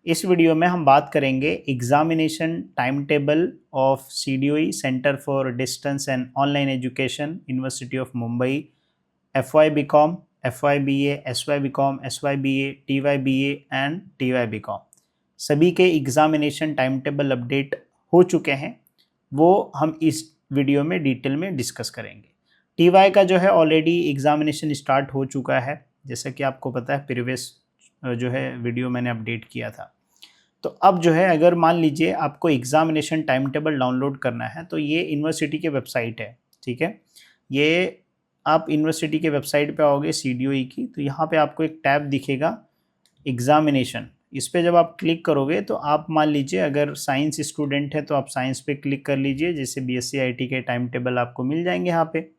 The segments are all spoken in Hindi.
इस वीडियो में हम बात करेंगे examination time table of CDOE centre for distance and online education university of Mumbai, FY BCom, FY BA, SY BCom, SY BA, TY BA and TY BCom सभी के एग्जामिनेशन टाइम टेबल अपडेट हो चुके हैं। वो हम इस वीडियो में डिटेल में डिस्कस करेंगे। TY का जो है ऑलरेडी एग्जामिनेशन स्टार्ट हो चुका है, जैसा कि आपको पता है प्रीवियस जो है वीडियो मैंने अपडेट किया था। तो अब जो है अगर मान लीजिए आपको एग्जामिनेशन टाइम टेबल डाउनलोड करना है तो ये यूनिवर्सिटी के वेबसाइट है, ठीक है। ये आप यूनिवर्सिटी के वेबसाइट पे आओगे CDOE की, तो यहाँ पे आपको एक टैब दिखेगा एग्जामिनेशन। इस पे जब आप क्लिक करोगे तो आप मान लीजिए अगर साइंस स्टूडेंट है तो आप साइंस पे क्लिक कर लीजिए, जैसे BSc IT के टाइम टेबल आपको मिल जाएंगे यहाँ पे।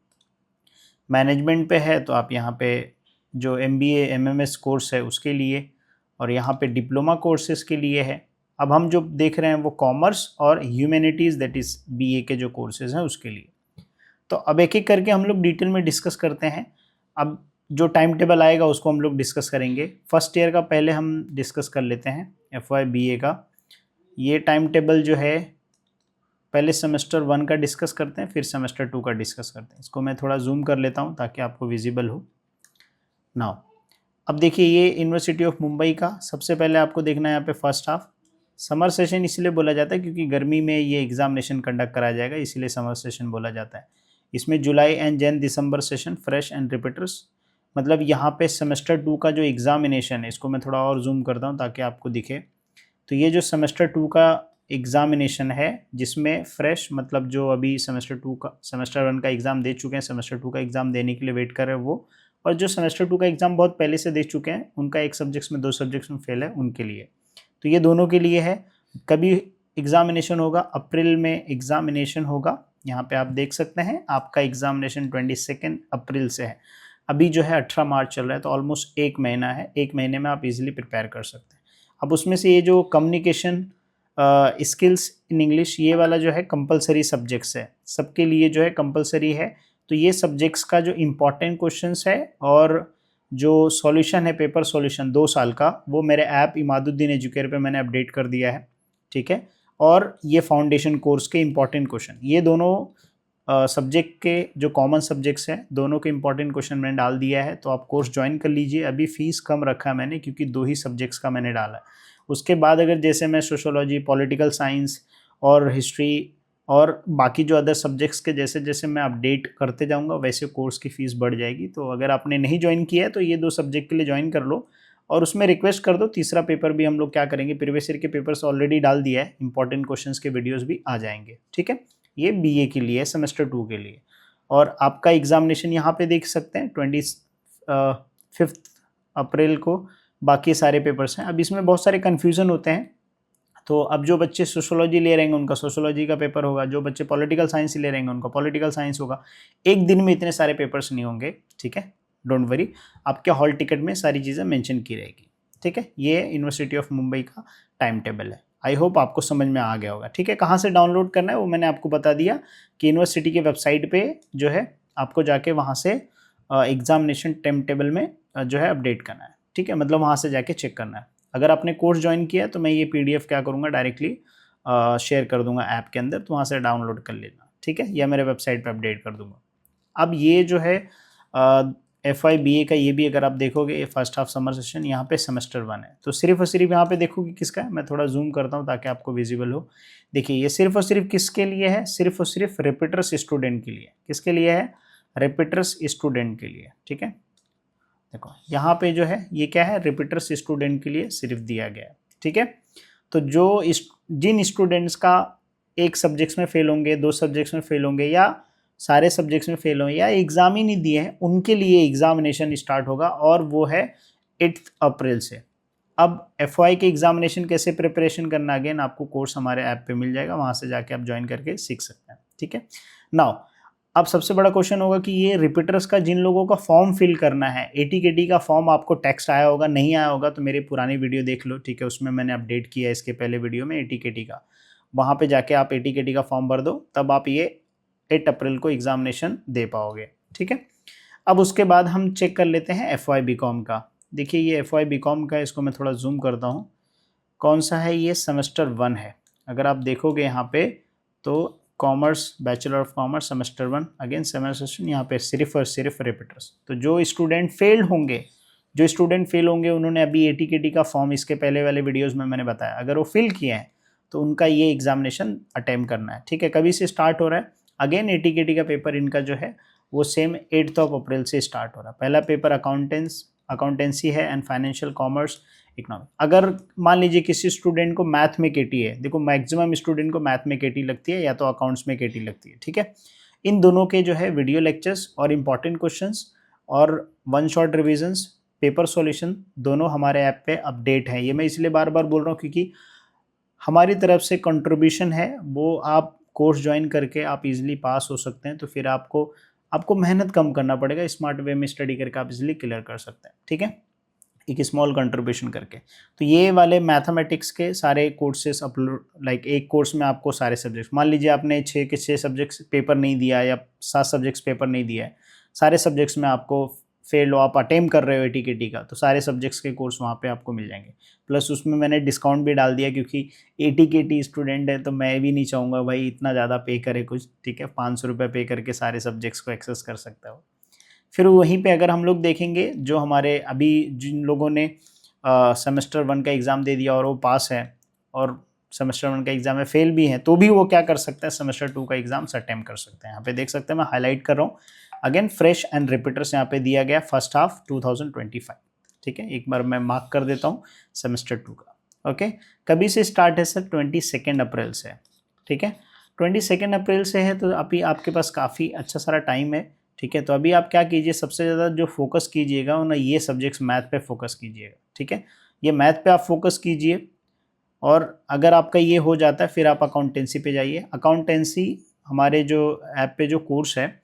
मैनेजमेंट पे है तो आप यहाँ पे जो MBA MMS कोर्स है उसके लिए, और यहाँ पे डिप्लोमा कोर्सेज के लिए है। अब हम जो देख रहे हैं वो कॉमर्स और ह्यूमैनिटीज़ दैट इज़ BA के जो कोर्सेज हैं उसके लिए। तो अब एक एक करके हम लोग डिटेल में डिस्कस करते हैं। अब जो टाइम टेबल आएगा उसको हम लोग डिस्कस करेंगे। फर्स्ट ईयर का पहले हम डिस्कस कर लेते हैं, FY BA का। ये टाइम टेबल जो है पहले सेमेस्टर 1 का डिस्कस करते हैं, फिर सेमेस्टर 2 का डिस्कस करते हैं। इसको मैं थोड़ा जूम कर लेता हूँ ताकि आपको विजिबल हो। नाउ अब देखिए ये यूनिवर्सिटी ऑफ मुंबई का सबसे पहले आपको देखना है यहाँ पे फर्स्ट हाफ। समर सेशन इसलिए बोला जाता है क्योंकि गर्मी में ये एग्जामिनेशन कंडक्ट कराया जाएगा, इसलिए समर सेशन बोला जाता है। इसमें July and Jan December session fresh and repeaters, मतलब यहाँ पे सेमेस्टर 2 का जो एग्जामिनेशन है, इसको मैं थोड़ा और जूम करता हूँ ताकि आपको दिखे। तो ये जो सेमेस्टर 2 का एग्जामिनेशन है जिसमें फ्रेश मतलब जो अभी सेमेस्टर 1 का एग्ज़ाम दे चुके हैं, सेमेस्टर 2 का एग्ज़ाम देने के लिए वेट कर रहे हैं वो, और जो सेमेस्टर 2 का एग्ज़ाम बहुत पहले से दे चुके हैं, उनका एक सब्जेक्ट्स में 2 सब्जेक्ट्स में फेल है उनके लिए। तो ये दोनों के लिए है। कभी एग्जामिनेशन होगा, अप्रैल में एग्जामिनेशन होगा। यहाँ पे आप देख सकते हैं आपका एग्जामिनेशन 22 अप्रैल से है। अभी जो है 18 मार्च चल रहा है, तो ऑलमोस्ट 1 महीना है। 1 महीने में आप इजीली प्रिपेयर कर सकते हैं। अब उसमें से ये जो कम्युनिकेशन स्किल्स इन इंग्लिश, ये वाला जो है कंपलसरी सब्जेक्ट्स है, सबके लिए जो है कंपलसरी है। तो ये सब्जेक्ट्स का जो इम्पॉर्टेंट क्वेश्चंस है और जो सॉल्यूशन है, पेपर सॉल्यूशन 2 साल का, वो मेरे ऐप इमादुद्दीन एजुकेयर पे मैंने अपडेट कर दिया है, ठीक है। और ये फाउंडेशन कोर्स के इम्पॉर्टेंट क्वेश्चन, ये दोनों सब्जेक्ट के जो कॉमन सब्जेक्ट्स हैं, दोनों के इम्पॉर्टेंट क्वेश्चन मैंने डाल दिया है। तो आप कोर्स ज्वाइन कर लीजिए। अभी फ़ीस कम रखा है मैंने क्योंकि 2 ही सब्जेक्ट्स का मैंने डाला है। उसके बाद अगर जैसे मैं सोशोलॉजी, पॉलिटिकल साइंस और हिस्ट्री और बाकी जो अदर सब्जेक्ट्स के जैसे जैसे मैं अपडेट करते जाऊंगा वैसे कोर्स की फ़ीस बढ़ जाएगी। तो अगर आपने नहीं ज्वाइन किया है तो ये 2 सब्जेक्ट के लिए ज्वाइन कर लो, और उसमें रिक्वेस्ट कर दो तीसरा पेपर भी हम लोग क्या करेंगे, प्रीवियस ईयर के पेपर्स ऑलरेडी डाल दिया है, इंपॉर्टेंट क्वेश्चंस के वीडियोस भी आ जाएंगे, ठीक है। ये BA के लिए, सेमेस्टर 2 के लिए। और आपका एग्जामिनेशन यहाँ पे देख सकते हैं 25 अप्रैल को बाकी सारे पेपर्स हैं। अब इसमें बहुत सारे कन्फ्यूज़न होते हैं। तो अब जो बच्चे सोशोलॉजी ले रहेंगे उनका सोशोलॉजी का पेपर होगा, जो बच्चे पॉलिटिकल साइंस ले रहेंगे उनका पॉलिटिकल साइंस होगा। एक दिन में इतने सारे पेपर्स नहीं होंगे, ठीक है, डोंट वरी। आपके हॉल टिकट में सारी चीज़ें मेंशन की रहेगी, ठीक है। ये यूनिवर्सिटी ऑफ मुंबई का टाइम टेबल है। आई होप आपको समझ में आ गया होगा, ठीक है। कहाँ से डाउनलोड करना है वो मैंने आपको बता दिया कि यूनिवर्सिटी के वेबसाइट पे जो है आपको जाके वहाँ से एग्जामिनेशन टाइम टेबल में जो है अपडेट करना है, ठीक है, मतलब वहाँ से जाके चेक करना है। अगर आपने कोर्स ज्वाइन किया तो मैं ये PDF क्या करूँगा, डायरेक्टली शेयर कर दूंगा ऐप के अंदर, तो वहाँ से डाउनलोड कर लेना, ठीक है, या मेरे वेबसाइट पे अपडेट कर दूंगा। अब ये जो है FY BA का, ये भी अगर आप देखोगे ये फर्स्ट हाफ समर सेशन, यहाँ पे सेमेस्टर 1 है। तो सिर्फ और सिर्फ यहाँ पे देखोगे किसका है, मैं थोड़ा जूम करता हूँ ताकि आपको विजिबल हो। देखिए ये सिर्फ और सिर्फ किसके लिए है, सिर्फ और सिर्फ रिपीटर्स स्टूडेंट के लिए। किसके लिए है, रिपीटर्स स्टूडेंट के लिए, ठीक है। देखो यहाँ पे जो है ये क्या है, रिपीटर्स स्टूडेंट के लिए सिर्फ दिया गया है, ठीक है। तो जिन स्टूडेंट्स का एक सब्जेक्ट्स में फेल होंगे, 2 सब्जेक्ट्स में फेल होंगे, या सारे सब्जेक्ट्स में फेल होंगे, या एग्ज़ाम ही नहीं दिए हैं, उनके लिए एग्जामिनेशन स्टार्ट होगा, और वो है 8 अप्रैल से। अब FY के एग्जामिनेशन कैसे प्रिपरेशन करना, अगेन आपको कोर्स हमारे ऐप पे मिल जाएगा, वहाँ से जाके आप ज्वाइन करके सीख सकते हैं, ठीक है। नाउ अब सबसे बड़ा क्वेश्चन होगा कि ये रिपीटर्स का जिन लोगों का फॉर्म फिल करना है, ATKT का फॉर्म आपको टेक्स्ट आया होगा, नहीं आया होगा तो मेरी पुरानी वीडियो देख लो, ठीक है, उसमें मैंने अपडेट किया है इसके पहले वीडियो में ATKT का। वहाँ पे जाके आप ATKT का फॉर्म भर दो, तब आप ये 8 अप्रैल को एग्जामिनेशन दे पाओगे, ठीक है। अब उसके बाद हम चेक कर लेते हैं FY BCom का। देखिए ये FY BCom का, इसको मैं थोड़ा जूम करता हूँ। कौन सा है ये? सेमेस्टर 1 है। अगर आप देखोगे यहाँ पे तो commerce, bachelor of commerce semester 1, again semester, यहाँ पे सिर्फ और सिर्फ रिपीटर्स। तो जो स्टूडेंट फेल होंगे उन्होंने अभी एटीकेटी का फॉर्म इसके पहले वाले वीडियोस में मैंने बताया, अगर वो फिल किए हैं तो उनका ये एग्जामिनेशन अटेम्प्ट करना है। ठीक है, कभी से स्टार्ट हो रहा है? अगेन एटीकेटी का पेपर इनका जो है वो सेम 8 अप्रैल से स्टार्ट हो रहा है। पहला पेपर अकाउंटेंसी है एंड फाइनेंशियल कॉमर्स इकोनॉमिक। अगर मान लीजिए किसी स्टूडेंट को मैथ में केटी है, देखो मैक्सिमम स्टूडेंट को मैथ में केटी लगती है या तो अकाउंट्स में केटी लगती है। ठीक है, इन दोनों के जो है वीडियो लेक्चर्स और इंपॉर्टेंट क्वेश्चंस और one shot revisions, paper solution दोनों हमारे ऐप पे अपडेट है। ये मैं इसलिए बार बार बोल रहा हूँ क्योंकि हमारी तरफ से कंट्रीब्यूशन है, वो आप कोर्स ज्वाइन करके आप इजीली पास हो सकते हैं। तो फिर आपको मेहनत कम करना पड़ेगा, स्मार्ट वे में स्टडी करके आप इजीली क्लियर कर सकते हैं। ठीक है, एक स्मॉल कंट्रीब्यूशन करके। तो ये वाले मैथमेटिक्स के सारे कोर्सेस अपलोड, लाइक एक कोर्स में आपको सारे सब्जेक्ट्स, मान लीजिए आपने 6 के 6 सब्जेक्ट्स पेपर नहीं दिया या 7 सब्जेक्ट्स पेपर नहीं दिया है, सारे सब्जेक्ट्स में आपको फेल हो, आप अटेम्प्ट कर रहे हो एटीकेटी का, तो सारे सब्जेक्ट्स के कोर्स वहाँ पे आपको मिल जाएंगे। प्लस उसमें मैंने डिस्काउंट भी डाल दिया क्योंकि एटीकेटी स्टूडेंट है तो मैं भी नहीं चाहूँगा भाई इतना ज़्यादा पे करे कुछ। ठीक है, 500 रुपये पे करके सारे सब्जेक्ट्स को एक्सेस कर सकता हो। फिर वहीं पे अगर हम लोग देखेंगे जो हमारे अभी जिन लोगों ने सेमेस्टर 1 का एग्ज़ाम दे दिया और वो पास है और सेमेस्टर 1 का एग्ज़ाम में फेल भी हैं, तो भी वो क्या कर सकते हैं? सेमेस्टर 2 का एग्ज़ाम अटेम्प्ट कर सकते हैं। यहाँ पे देख सकते हैं मैं हाईलाइट कर रहा हूँ। अगेन फ्रेश एंड रिपीटर्स यहाँ पे दिया गया फर्स्ट हाफ 2025। ठीक है, एक बार मैं मार्क कर देता हूँ सेमेस्टर 2 का। ओके, कभी से स्टार्ट है सर? 22 अप्रैल से। ठीक है, 22 अप्रैल से है, तो अभी आपके पास काफ़ी अच्छा सारा टाइम है। ठीक है, तो अभी आप क्या कीजिए, सबसे ज़्यादा जो फोकस कीजिएगा ना, ये सब्जेक्ट्स मैथ पे फोकस कीजिएगा। ठीक है, ये मैथ पे आप फोकस कीजिए और अगर आपका ये हो जाता है फिर आप अकाउंटेंसी पे जाइए। अकाउंटेंसी हमारे जो ऐप पे जो कोर्स है,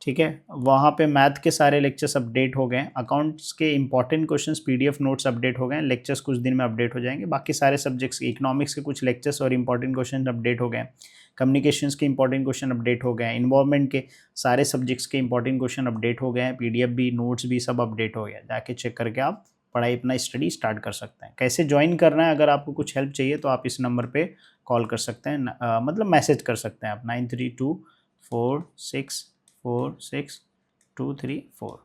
ठीक है, वहाँ पे मैथ के सारे लेक्चर्स अपडेट हो गए हैं, अकाउंट्स के important questions PDF notes update हो गए हैं, लेक्चर्स कुछ दिन में अपडेट हो जाएंगे। बाकी सारे सब्जेक्ट्स, इकोनॉमिक्स के कुछ लेक्चर्स और इंपॉर्टेंट क्वेश्चन अपडेट हो गए हैं, कम्युनिकेशंस के इंपॉर्टेंट क्वेश्चन अपडेट हो गए हैं, इन्वायरमेंट के सारे सब्जेक्ट्स के इंपॉर्टेंट क्वेश्चन अपडेट हो गए हैं, पीडीएफ भी, नोट्स भी सब अपडेट हो गया। जाके चेक करके आप पढ़ाई अपना स्टडी स्टार्ट कर सकते हैं। कैसे ज्वाइन करना है, अगर आपको कुछ हेल्प चाहिए तो आप इस नंबर पे कॉल कर सकते हैं, मतलब मैसेज कर सकते हैं आप 9324646234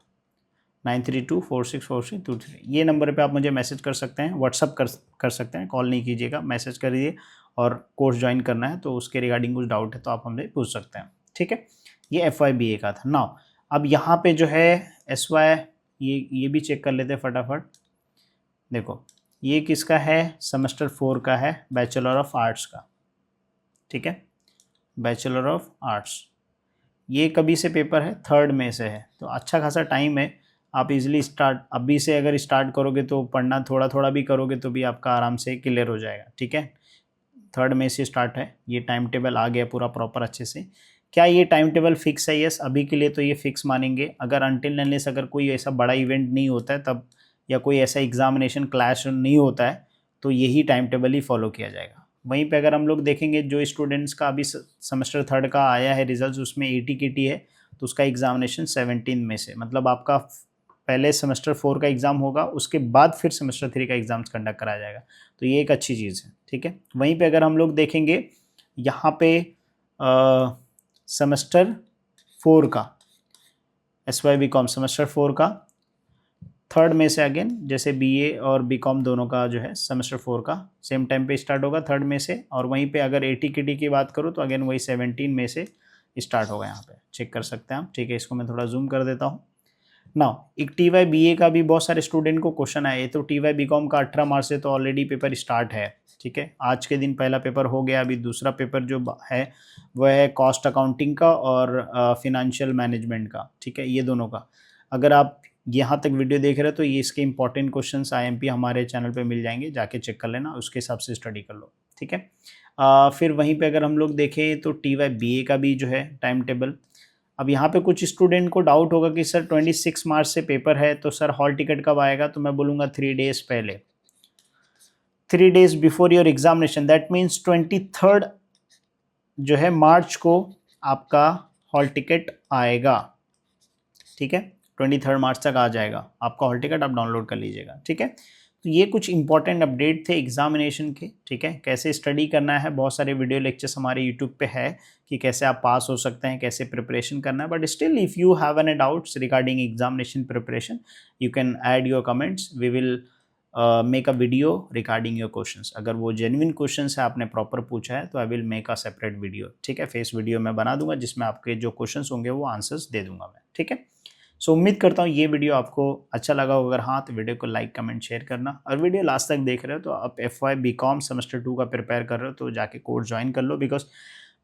9324646234। ये नंबर पे आप मुझे मैसेज कर सकते हैं, व्हाट्सअप कर सकते हैं, कॉल नहीं कीजिएगा, मैसेज करिए। और कोर्स ज्वाइन करना है तो उसके रिगार्डिंग कुछ डाउट है तो आप हमसे पूछ सकते हैं। ठीक है, ये FYBA का था। नाउ अब यहाँ पे जो है SY, ये भी चेक कर लेते हैं फटाफट। देखो ये किसका है? सेमेस्टर 4 का है, बैचलर ऑफ आर्ट्स का। ठीक है, बैचलर ऑफ आर्ट्स, ये कभी से पेपर है? 3 मई से है, तो अच्छा खासा टाइम है। आप इजीली स्टार्ट अभी से अगर स्टार्ट करोगे तो पढ़ना थोड़ा थोड़ा भी करोगे तो भी आपका आराम से क्लियर हो जाएगा। ठीक है, 3 मई से स्टार्ट है, ये टाइम टेबल आ गया पूरा प्रॉपर अच्छे से। क्या ये टाइम टेबल फिक्स है? यस, अभी के लिए तो ये फिक्स मानेंगे। अगर अनटिल अनलेस अगर कोई ऐसा बड़ा इवेंट नहीं होता है तब, या कोई ऐसा एग्जामिनेशन क्लैश नहीं होता है, तो यही टाइम टेबल ही फॉलो किया जाएगा। वहीं पे अगर हम लोग देखेंगे जो स्टूडेंट्स का अभी सेमेस्टर 3 का आया है रिजल्ट, उसमें ATKT है तो उसका एग्जामिनेशन 17 में से, मतलब आपका पहले सेमेस्टर 4 का एग्ज़ाम होगा, उसके बाद फिर सेमेस्टर 3 का एग्ज़ाम कंडक्ट कराया जाएगा। तो ये एक अच्छी चीज़ है। ठीक है, वहीं पे अगर हम लोग देखेंगे यहाँ पे सेमेस्टर 4 का SY BCom सेमेस्टर 4 का 3 मई से, अगेन जैसे BA और BCom दोनों का जो है सेमेस्टर 4 का सेम टाइम पे स्टार्ट होगा 3 मई से। और वहीं पे अगर ATKT की बात करूँ तो अगेन वही 17 मई से स्टार्ट होगा, यहाँ पे चेक कर सकते हैं आप। ठीक है, इसको मैं थोड़ा जूम कर देता हूँ। नाउ एक TYBA का भी बहुत सारे स्टूडेंट को क्वेश्चन आया है, तो TY BCom का 18 मार्च से तो ऑलरेडी पेपर स्टार्ट है। ठीक है, आज के दिन पहला पेपर हो गया, अभी दूसरा पेपर जो है वह है कॉस्ट अकाउंटिंग का और फिनेंशियल मैनेजमेंट का। ठीक है, ये दोनों का अगर आप यहाँ तक वीडियो देख रहे हो तो ये इसके इंपॉर्टेंट क्वेश्चंस IMP हमारे चैनल पे मिल जाएंगे, जाके चेक कर लेना, उसके हिसाब से स्टडी कर लो। ठीक है, फिर वहीं पे अगर हम लोग देखें तो TYBA का भी जो है टाइम टेबल, अब यहाँ पे कुछ स्टूडेंट को डाउट होगा कि सर 26 मार्च से पेपर है तो सर हॉल टिकट कब आएगा? तो मैं बोलूँगा 3 डेज पहले, 3 days before your examination, that means 23 जो है मार्च को आपका हॉल टिकट आएगा। ठीक है, 23 मार्च तक आ जाएगा आपका हॉल टिकट, आप डाउनलोड कर लीजिएगा। ठीक है, तो ये कुछ इंपॉर्टेंट अपडेट थे एग्जामिनेशन के, ठीक है। कैसे स्टडी करना है, बहुत सारे वीडियो लेक्चर्स हमारे यूट्यूब पे है कि कैसे आप पास हो सकते हैं, कैसे प्रिपरेशन करना है। But still if you have any doubts regarding examination preparation, you can add your comments, we will make a video regarding your questions. अगर वो जेन्युइन क्वेश्चंस है, आपने प्रॉपर पूछा है, तो I will make a separate video, ठीक है। फेस वीडियो मैं बना दूंगा जिसमें आपके जो क्वेश्चंस होंगे वो आंसर्स दे दूंगा मैं, ठीक है। सो उम्मीद करता हूँ ये वीडियो आपको अच्छा लगा होगा। अगर हाँ, तो वीडियो को लाइक कमेंट शेयर करना, और वीडियो लास्ट तक देख रहे हो तो आप FY BCom सेमेस्टर 2 का प्रिपेयर कर रहे हो तो जाके कोर्स ज्वाइन कर लो, बिकॉज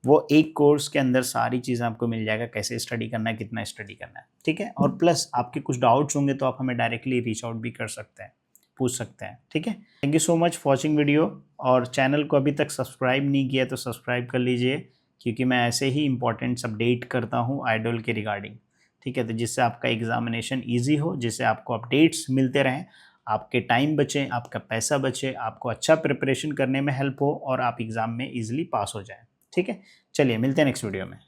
वो एक कोर्स के अंदर सारी चीज़ें आपको मिल जाएगा, कैसे स्टडी करना है, कितना स्टडी करना है, ठीक है। और प्लस आपके कुछ डाउट्स होंगे तो आप हमें डायरेक्टली रीच आउट भी कर सकते हैं, पूछ सकते हैं, ठीक है। Thank you so much for watching video, और चैनल को अभी तक सब्सक्राइब नहीं किया तो सब्सक्राइब कर लीजिए, क्योंकि मैं ऐसे ही इंपॉर्टेंट्स अपडेट करता हूँ आइडल के रिगार्डिंग, ठीक है। तो जिससे आपका एग्जामिनेशन ईजी हो, जिससे आपको अपडेट्स मिलते रहें, आपके टाइम बचे, आपका पैसा बचे, आपको अच्छा प्रिपरेशन करने में हेल्प हो, और आप एग्ज़ाम में ईजिली पास हो जाएं, ठीक है। चलिए मिलते हैं नेक्स्ट वीडियो में।